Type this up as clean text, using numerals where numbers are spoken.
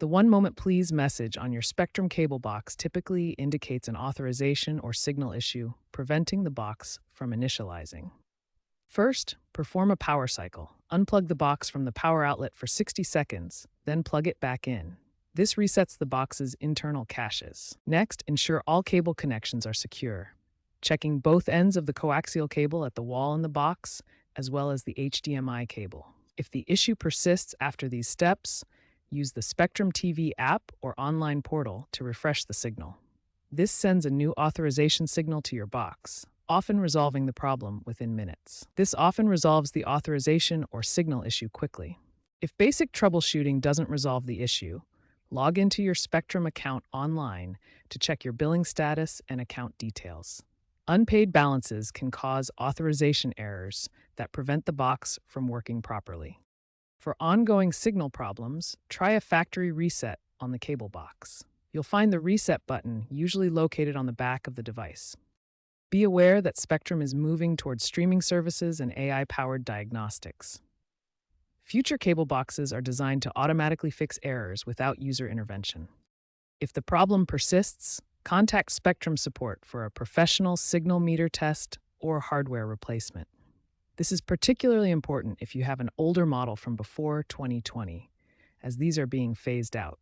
The "one moment please" message on your Spectrum cable box typically indicates an authorization or signal issue, preventing the box from initializing. First, perform a power cycle. Unplug the box from the power outlet for 60 seconds, then plug it back in. This resets the box's internal caches. Next, ensure all cable connections are secure, checking both ends of the coaxial cable at the wall in the box, as well as the HDMI cable. If the issue persists after these steps, use the Spectrum TV app or online portal to refresh the signal. This sends a new authorization signal to your box, often resolving the problem within minutes. This often resolves the authorization or signal issue quickly. If basic troubleshooting doesn't resolve the issue, log into your Spectrum account online to check your billing status and account details. Unpaid balances can cause authorization errors that prevent the box from working properly. For ongoing signal problems, try a factory reset on the cable box. You'll find the reset button usually located on the back of the device. Be aware that Spectrum is moving towards streaming services and AI-powered diagnostics. Future cable boxes are designed to automatically fix errors without user intervention. If the problem persists, contact Spectrum support for a professional signal meter test or hardware replacement. This is particularly important if you have an older model from before 2020, as these are being phased out.